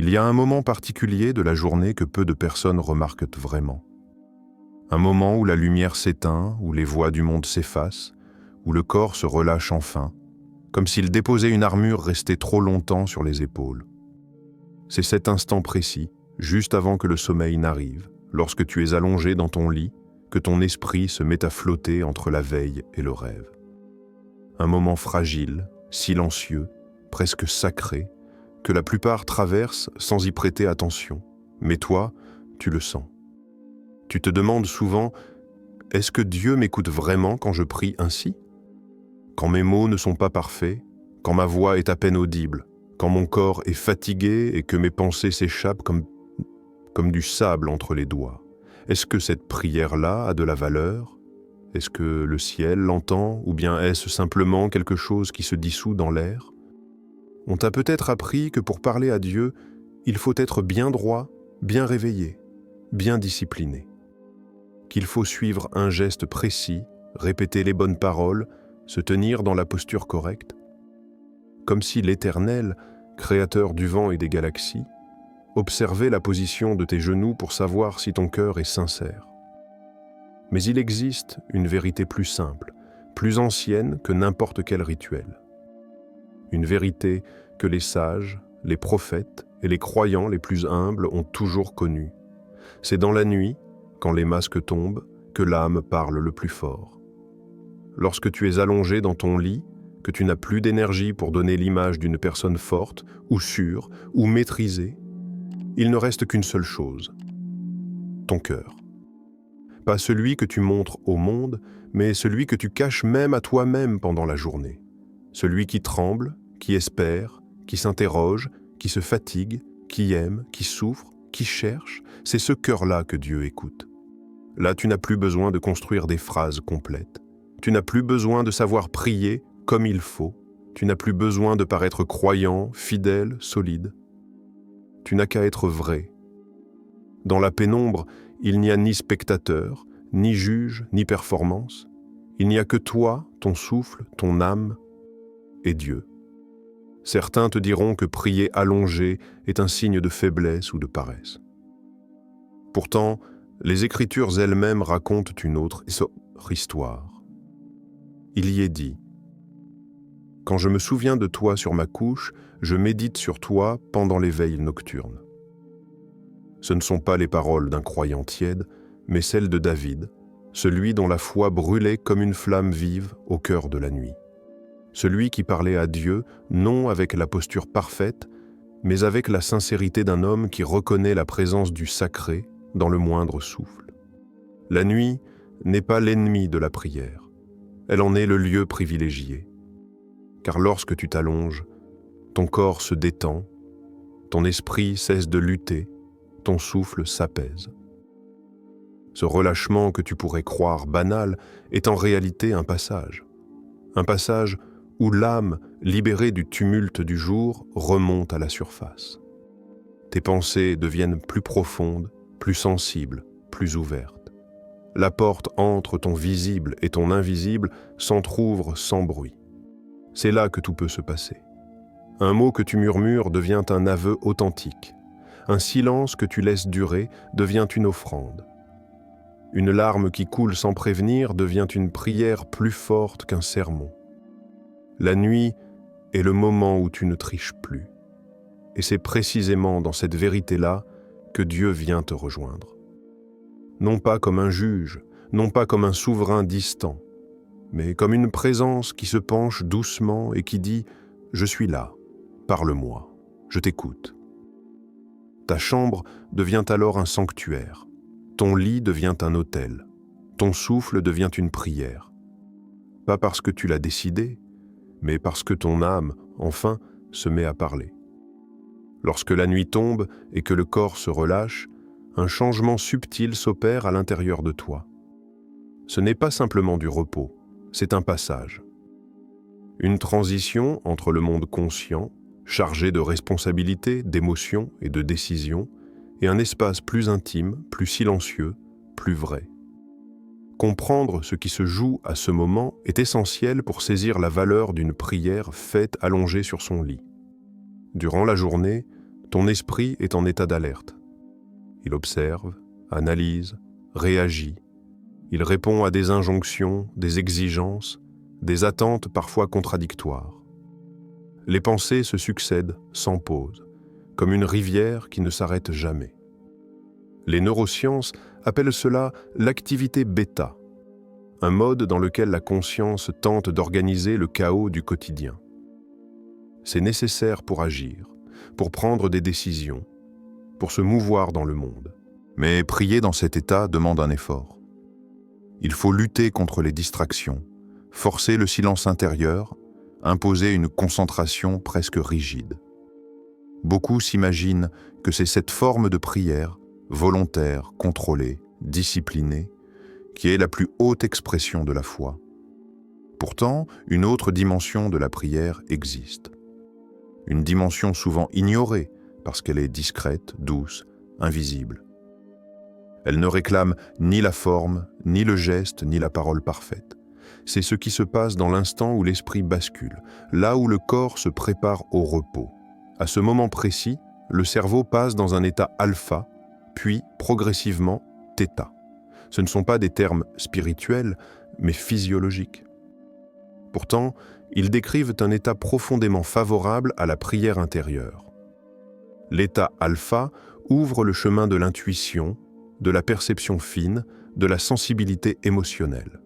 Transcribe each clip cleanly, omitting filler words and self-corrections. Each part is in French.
Il y a un moment particulier de la journée que peu de personnes remarquent vraiment. Un moment où la lumière s'éteint, où les voix du monde s'effacent, où le corps se relâche enfin, comme s'il déposait une armure restée trop longtemps sur les épaules. C'est cet instant précis, juste avant que le sommeil n'arrive, lorsque tu es allongé dans ton lit, que ton esprit se met à flotter entre la veille et le rêve. Un moment fragile, silencieux, presque sacré, que la plupart traversent sans y prêter attention. Mais toi, tu le sens. Tu te demandes souvent, est-ce que Dieu m'écoute vraiment quand je prie ainsi ? Quand mes mots ne sont pas parfaits, quand ma voix est à peine audible, quand mon corps est fatigué et que mes pensées s'échappent comme du sable entre les doigts. Est-ce que cette prière-là a de la valeur ? Est-ce que le ciel l'entend ou bien est-ce simplement quelque chose qui se dissout dans l'air ? On t'a peut-être appris que pour parler à Dieu, il faut être bien droit, bien réveillé, bien discipliné. Qu'il faut suivre un geste précis, répéter les bonnes paroles, se tenir dans la posture correcte. Comme si l'Éternel, créateur du vent et des galaxies, observait la position de tes genoux pour savoir si ton cœur est sincère. Mais il existe une vérité plus simple, plus ancienne que n'importe quel rituel. Une vérité que les sages, les prophètes et les croyants les plus humbles ont toujours connue. C'est dans la nuit, quand les masques tombent, que l'âme parle le plus fort. Lorsque tu es allongé dans ton lit, que tu n'as plus d'énergie pour donner l'image d'une personne forte, ou sûre, ou maîtrisée, il ne reste qu'une seule chose, ton cœur. Pas celui que tu montres au monde, mais celui que tu caches même à toi-même pendant la journée. Celui qui tremble, qui espère, qui s'interroge, qui se fatigue, qui aime, qui souffre, qui cherche, c'est ce cœur-là que Dieu écoute. Là, tu n'as plus besoin de construire des phrases complètes. Tu n'as plus besoin de savoir prier comme il faut. Tu n'as plus besoin de paraître croyant, fidèle, solide. Tu n'as qu'à être vrai. Dans la pénombre, il n'y a ni spectateur, ni juge, ni performance. Il n'y a que toi, ton souffle, ton âme et Dieu. Certains te diront que prier allongé est un signe de faiblesse ou de paresse. Pourtant, les Écritures elles-mêmes racontent une autre histoire. Il y est dit « Quand je me souviens de toi sur ma couche, je médite sur toi pendant les veilles nocturnes. » Ce ne sont pas les paroles d'un croyant tiède, mais celles de David, celui dont la foi brûlait comme une flamme vive au cœur de la nuit. Celui qui parlait à Dieu, non avec la posture parfaite, mais avec la sincérité d'un homme qui reconnaît la présence du sacré dans le moindre souffle. La nuit n'est pas l'ennemi de la prière, elle en est le lieu privilégié. Car lorsque tu t'allonges, ton corps se détend, ton esprit cesse de lutter, ton souffle s'apaise. Ce relâchement que tu pourrais croire banal est en réalité un passage où l'âme, libérée du tumulte du jour, remonte à la surface. Tes pensées deviennent plus profondes, plus sensibles, plus ouvertes. La porte entre ton visible et ton invisible s'entr'ouvre sans bruit. C'est là que tout peut se passer. Un mot que tu murmures devient un aveu authentique. Un silence que tu laisses durer devient une offrande. Une larme qui coule sans prévenir devient une prière plus forte qu'un sermon. La nuit est le moment où tu ne triches plus. Et c'est précisément dans cette vérité-là que Dieu vient te rejoindre. Non pas comme un juge, non pas comme un souverain distant, mais comme une présence qui se penche doucement et qui dit « Je suis là, parle-moi, je t'écoute ». Ta chambre devient alors un sanctuaire, ton lit devient un autel, ton souffle devient une prière. Pas parce que tu l'as décidé, mais parce que ton âme, enfin, se met à parler. Lorsque la nuit tombe et que le corps se relâche, un changement subtil s'opère à l'intérieur de toi. Ce n'est pas simplement du repos, c'est un passage. Une transition entre le monde conscient, chargé de responsabilités, d'émotions et de décisions, et un espace plus intime, plus silencieux, plus vrai. Comprendre ce qui se joue à ce moment est essentiel pour saisir la valeur d'une prière faite allongée sur son lit. Durant la journée, Ton esprit est en état d'alerte. Il observe, analyse, réagit. Il répond à des injonctions, des exigences, des attentes parfois contradictoires. Les pensées se succèdent sans pause, comme une rivière qui ne s'arrête jamais. Les neurosciences appellent cela l'activité bêta, un mode dans lequel la conscience tente d'organiser le chaos du quotidien. C'est nécessaire pour agir, pour prendre des décisions, pour se mouvoir dans le monde. Mais prier dans cet état demande un effort. Il faut lutter contre les distractions, forcer le silence intérieur, imposer une concentration presque rigide. Beaucoup s'imaginent que c'est cette forme de prière, volontaire, contrôlée, disciplinée, qui est la plus haute expression de la foi. Pourtant, une autre dimension de la prière existe. Une dimension souvent ignorée parce qu'elle est discrète, douce, invisible. Elle ne réclame ni la forme, ni le geste, ni la parole parfaite. C'est ce qui se passe dans l'instant où l'esprit bascule, là où le corps se prépare au repos. À ce moment précis, le cerveau passe dans un état alpha, puis progressivement θ. Ce ne sont pas des termes spirituels, mais physiologiques. Pourtant, ils décrivent un état profondément favorable à la prière intérieure. L'état alpha ouvre le chemin de l'intuition, de la perception fine, de la sensibilité émotionnelle.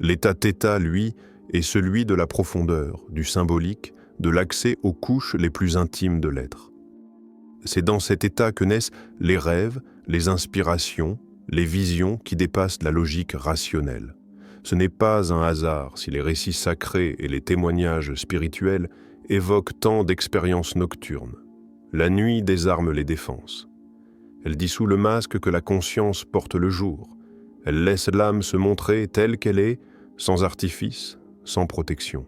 L'état θ, lui, est celui de la profondeur, du symbolique, de l'accès aux couches les plus intimes de l'être. C'est dans cet état que naissent les rêves, les inspirations, les visions qui dépassent la logique rationnelle. Ce n'est pas un hasard si les récits sacrés et les témoignages spirituels évoquent tant d'expériences nocturnes. La nuit désarme les défenses. Elle dissout le masque que la conscience porte le jour. Elle laisse l'âme se montrer telle qu'elle est, sans artifice, sans protection.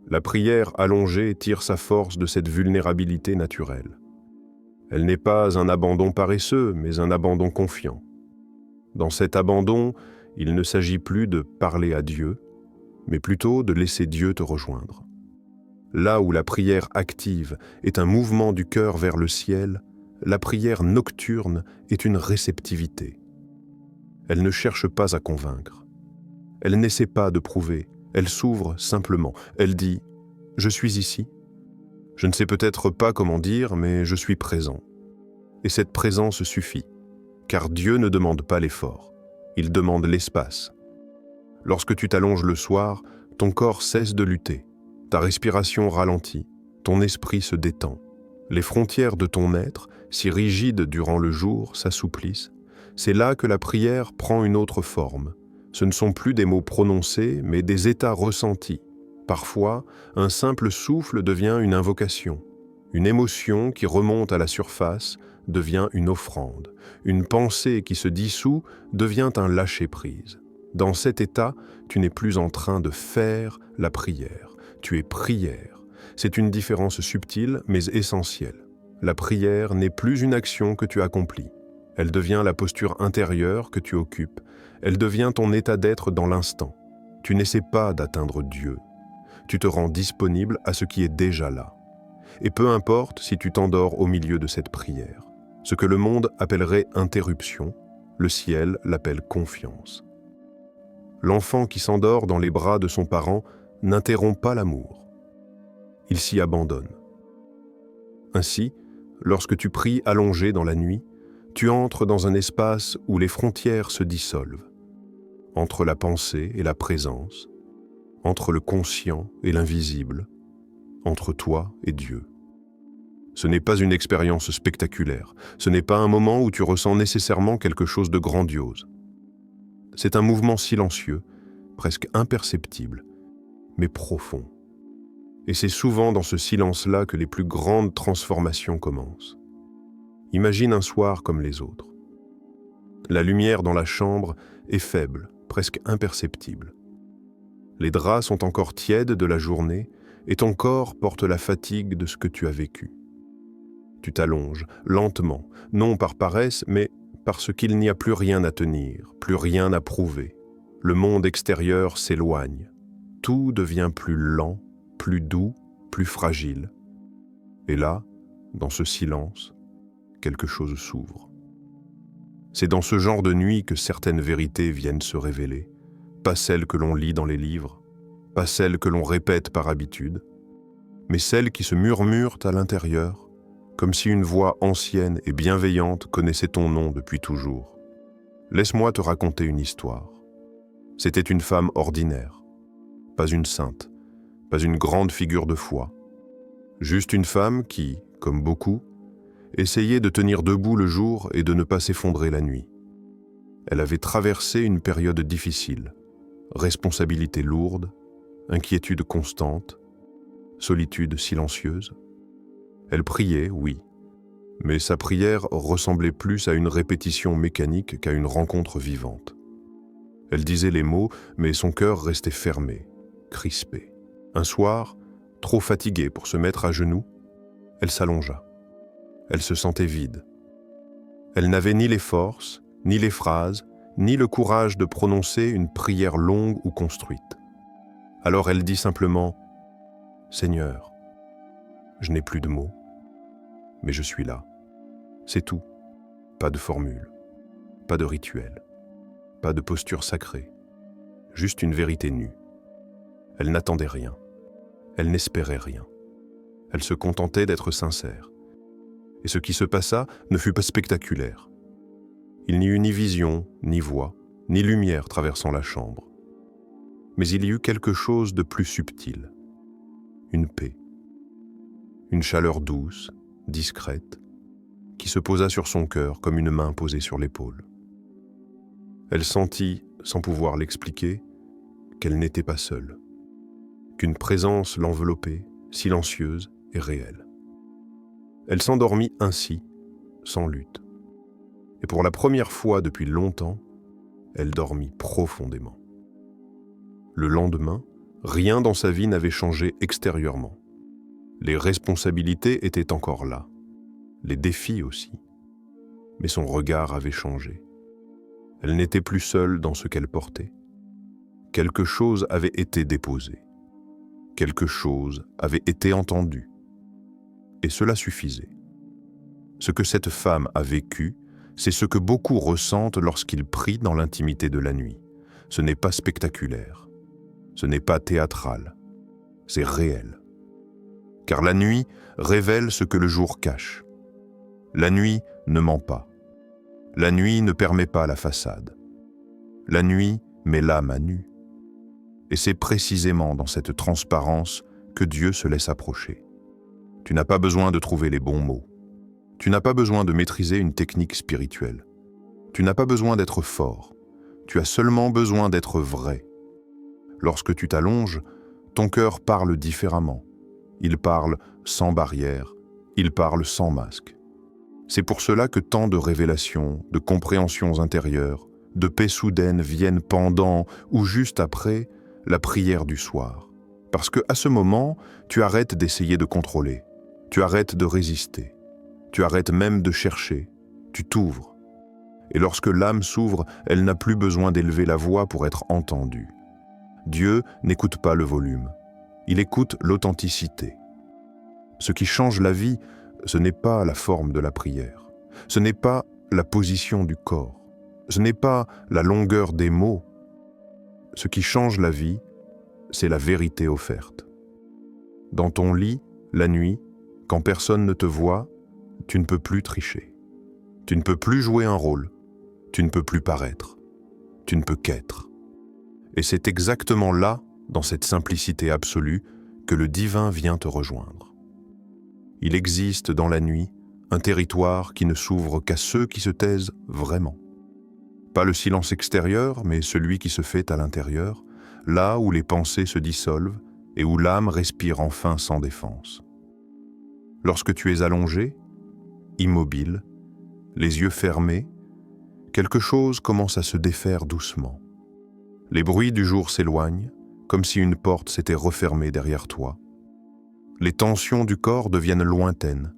La prière allongée tire sa force de cette vulnérabilité naturelle. Elle n'est pas un abandon paresseux, mais un abandon confiant. Dans cet abandon, il ne s'agit plus de parler à Dieu, mais plutôt de laisser Dieu te rejoindre. Là où la prière active est un mouvement du cœur vers le ciel, la prière nocturne est une réceptivité. Elle ne cherche pas à convaincre. Elle n'essaie pas de prouver. Elle s'ouvre simplement. Elle dit « Je suis ici. Je ne sais peut-être pas comment dire, mais je suis présent. » Et cette présence suffit, car Dieu ne demande pas l'effort. Il demande l'espace. Lorsque tu t'allonges le soir, ton corps cesse de lutter. Ta respiration ralentit. Ton esprit se détend. Les frontières de ton être, si rigides durant le jour, s'assouplissent. C'est là que la prière prend une autre forme. Ce ne sont plus des mots prononcés, mais des états ressentis. Parfois, un simple souffle devient une invocation. Une émotion qui remonte à la surface devient une offrande. Une pensée qui se dissout devient un lâcher-prise. Dans cet état, tu n'es plus en train de faire la prière. Tu es prière. C'est une différence subtile, mais essentielle. La prière n'est plus une action que tu accomplis. Elle devient la posture intérieure que tu occupes. Elle devient ton état d'être dans l'instant. Tu n'essaies pas d'atteindre Dieu. Tu te rends disponible à ce qui est déjà là. Et peu importe si tu t'endors au milieu de cette prière. Ce que le monde appellerait interruption, le ciel l'appelle confiance. L'enfant qui s'endort dans les bras de son parent n'interrompt pas l'amour. Il s'y abandonne. Ainsi, lorsque tu pries allongé dans la nuit, tu entres dans un espace où les frontières se dissolvent, entre la pensée et la présence, entre le conscient et l'invisible, entre toi et Dieu. Ce n'est pas une expérience spectaculaire, ce n'est pas un moment où tu ressens nécessairement quelque chose de grandiose. C'est un mouvement silencieux, presque imperceptible, mais profond. Et c'est souvent dans ce silence-là que les plus grandes transformations commencent. Imagine un soir comme les autres. La lumière dans la chambre est faible, presque imperceptible. Les draps sont encore tièdes de la journée et ton corps porte la fatigue de ce que tu as vécu. Tu t'allonges, lentement, non par paresse, mais parce qu'il n'y a plus rien à tenir, plus rien à prouver. Le monde extérieur s'éloigne. Tout devient plus lent, plus doux, plus fragile. Et là, dans ce silence, quelque chose s'ouvre. C'est dans ce genre de nuit que certaines vérités viennent se révéler, pas celles que l'on lit dans les livres, pas celles que l'on répète par habitude, mais celles qui se murmurent à l'intérieur, comme si une voix ancienne et bienveillante connaissait ton nom depuis toujours. Laisse-moi te raconter une histoire. C'était une femme ordinaire, pas une sainte, pas une grande figure de foi, juste une femme qui, comme beaucoup, essayait de tenir debout le jour et de ne pas s'effondrer la nuit. Elle avait traversé une période difficile, responsabilité lourde, inquiétude constante, solitude silencieuse. Elle priait, oui, mais sa prière ressemblait plus à une répétition mécanique qu'à une rencontre vivante. Elle disait les mots, mais son cœur restait fermé, crispé. Un soir, trop fatiguée pour se mettre à genoux, elle s'allongea. Elle se sentait vide. Elle n'avait ni les forces, ni les phrases, ni le courage de prononcer une prière longue ou construite. Alors elle dit simplement « Seigneur, je n'ai plus de mots, mais je suis là. C'est tout. Pas de formule, pas de rituel, pas de posture sacrée, juste une vérité nue. » Elle n'attendait rien. Elle n'espérait rien. Elle se contentait d'être sincère. Et ce qui se passa ne fut pas spectaculaire. Il n'y eut ni vision, ni voix, ni lumière traversant la chambre. Mais il y eut quelque chose de plus subtil. Une paix. Une chaleur douce, discrète, qui se posa sur son cœur comme une main posée sur l'épaule. Elle sentit, sans pouvoir l'expliquer, qu'elle n'était pas seule, qu'une présence l'enveloppait, silencieuse et réelle. Elle s'endormit ainsi, sans lutte. Et pour la première fois depuis longtemps, elle dormit profondément. Le lendemain, rien dans sa vie n'avait changé extérieurement. Les responsabilités étaient encore là, les défis aussi. Mais son regard avait changé. Elle n'était plus seule dans ce qu'elle portait. Quelque chose avait été déposé. Quelque chose avait été entendu. Et cela suffisait. Ce que cette femme a vécu, c'est ce que beaucoup ressentent lorsqu'ils prient dans l'intimité de la nuit. Ce n'est pas spectaculaire. Ce n'est pas théâtral. C'est réel. Car la nuit révèle ce que le jour cache. La nuit ne ment pas. La nuit ne permet pas la façade. La nuit met l'âme à nu. Et c'est précisément dans cette transparence que Dieu se laisse approcher. Tu n'as pas besoin de trouver les bons mots. Tu n'as pas besoin de maîtriser une technique spirituelle. Tu n'as pas besoin d'être fort. Tu as seulement besoin d'être vrai. Lorsque tu t'allonges, ton cœur parle différemment. Il parle sans barrière, il parle sans masque. C'est pour cela que tant de révélations, de compréhensions intérieures, de paix soudaine viennent pendant ou juste après la prière du soir. Parce qu'à ce moment, tu arrêtes d'essayer de contrôler, tu arrêtes de résister, tu arrêtes même de chercher, tu t'ouvres. Et lorsque l'âme s'ouvre, elle n'a plus besoin d'élever la voix pour être entendue. Dieu n'écoute pas le volume, il écoute l'authenticité. Ce qui change la vie, ce n'est pas la forme de la prière, ce n'est pas la position du corps, ce n'est pas la longueur des mots. Ce qui change la vie, c'est la vérité offerte. Dans ton lit, la nuit, quand personne ne te voit, tu ne peux plus tricher. Tu ne peux plus jouer un rôle. Tu ne peux plus paraître. Tu ne peux qu'être. Et c'est exactement là, dans cette simplicité absolue, que le divin vient te rejoindre. Il existe dans la nuit un territoire qui ne s'ouvre qu'à ceux qui se taisent vraiment. Pas le silence extérieur, mais celui qui se fait à l'intérieur, là où les pensées se dissolvent et où l'âme respire enfin sans défense. Lorsque tu es allongé, immobile, les yeux fermés, quelque chose commence à se défaire doucement. Les bruits du jour s'éloignent, comme si une porte s'était refermée derrière toi. Les tensions du corps deviennent lointaines,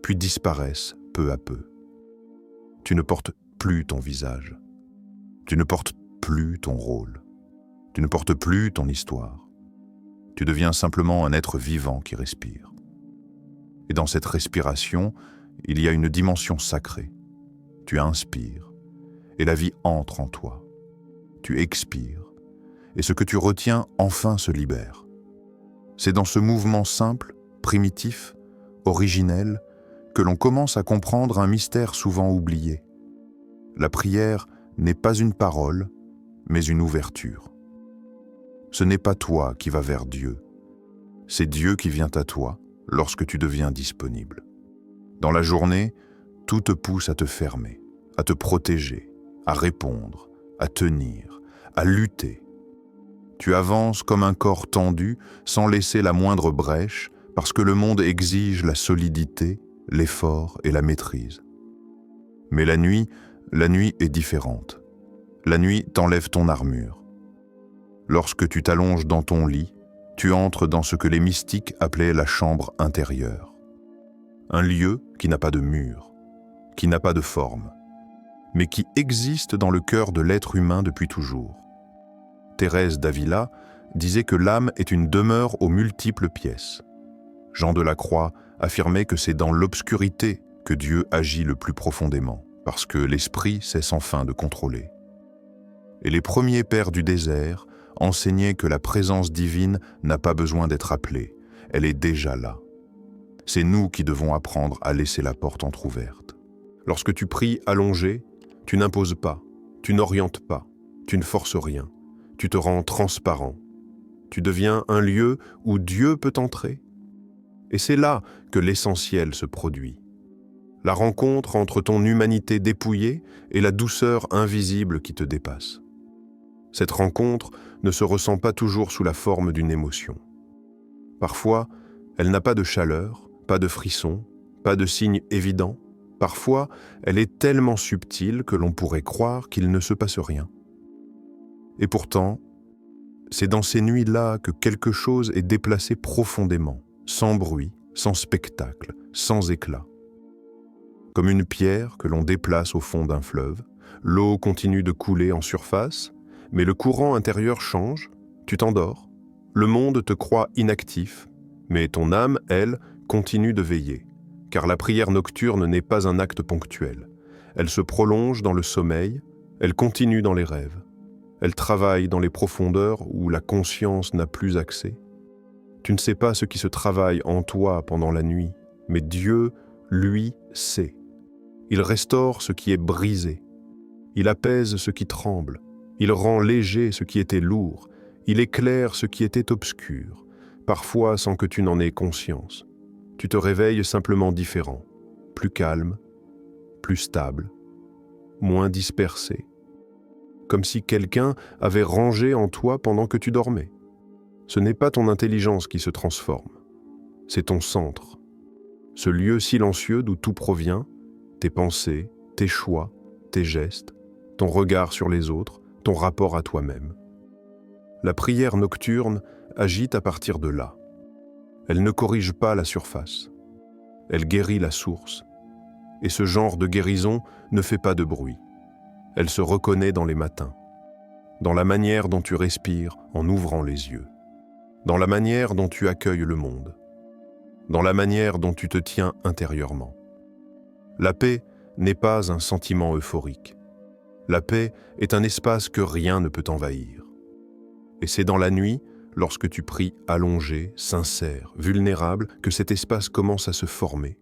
puis disparaissent peu à peu. Tu ne portes plus ton visage. Tu ne portes plus ton rôle. Tu ne portes plus ton histoire. Tu deviens simplement un être vivant qui respire. Et dans cette respiration, il y a une dimension sacrée. Tu inspires, et la vie entre en toi. Tu expires, et ce que tu retiens enfin se libère. C'est dans ce mouvement simple, primitif, originel, que l'on commence à comprendre un mystère souvent oublié. La prière n'est pas une parole, mais une ouverture. Ce n'est pas toi qui vas vers Dieu, c'est Dieu qui vient à toi lorsque tu deviens disponible. Dans la journée, tout te pousse à te fermer, à te protéger, à répondre, à tenir, à lutter. Tu avances comme un corps tendu, sans laisser la moindre brèche, parce que le monde exige la solidité, l'effort et la maîtrise. Mais la nuit est différente. La nuit t'enlève ton armure. Lorsque tu t'allonges dans ton lit, tu entres dans ce que les mystiques appelaient la chambre intérieure. Un lieu qui n'a pas de mur, qui n'a pas de forme, mais qui existe dans le cœur de l'être humain depuis toujours. Thérèse d'Avila disait que l'âme est une demeure aux multiples pièces. Jean de la Croix affirmait que c'est dans l'obscurité que Dieu agit le plus profondément, parce que l'esprit cesse enfin de contrôler. Et les premiers pères du désert enseignaient que la présence divine n'a pas besoin d'être appelée, elle est déjà là. C'est nous qui devons apprendre à laisser la porte entr'ouverte. Lorsque tu pries allongé, tu n'imposes pas, tu n'orientes pas, tu ne forces rien. Tu te rends transparent. Tu deviens un lieu où Dieu peut entrer. Et c'est là que l'essentiel se produit. La rencontre entre ton humanité dépouillée et la douceur invisible qui te dépasse. Cette rencontre ne se ressent pas toujours sous la forme d'une émotion. Parfois, elle n'a pas de chaleur, pas de frisson, pas de signe évident. Parfois, elle est tellement subtile que l'on pourrait croire qu'il ne se passe rien. Et pourtant, c'est dans ces nuits-là que quelque chose est déplacé profondément, sans bruit, sans spectacle, sans éclat. Comme une pierre que l'on déplace au fond d'un fleuve, l'eau continue de couler en surface, mais le courant intérieur change, tu t'endors, le monde te croit inactif, mais ton âme, elle, continue de veiller, car la prière nocturne n'est pas un acte ponctuel. Elle se prolonge dans le sommeil, elle continue dans les rêves. Elle travaille dans les profondeurs où la conscience n'a plus accès. Tu ne sais pas ce qui se travaille en toi pendant la nuit, mais Dieu, lui, sait. Il restaure ce qui est brisé. Il apaise ce qui tremble. Il rend léger ce qui était lourd. Il éclaire ce qui était obscur, parfois sans que tu n'en aies conscience. Tu te réveilles simplement différent, plus calme, plus stable, moins dispersé. Comme si quelqu'un avait rangé en toi pendant que tu dormais. Ce n'est pas ton intelligence qui se transforme, c'est ton centre. Ce lieu silencieux d'où tout provient, tes pensées, tes choix, tes gestes, ton regard sur les autres, ton rapport à toi-même. La prière nocturne agit à partir de là. Elle ne corrige pas la surface. Elle guérit la source. Et ce genre de guérison ne fait pas de bruit. Elle se reconnaît dans les matins, dans la manière dont tu respires en ouvrant les yeux, dans la manière dont tu accueilles le monde, dans la manière dont tu te tiens intérieurement. La paix n'est pas un sentiment euphorique. La paix est un espace que rien ne peut envahir. Et c'est dans la nuit, lorsque tu pries allongé, sincère, vulnérable, que cet espace commence à se former.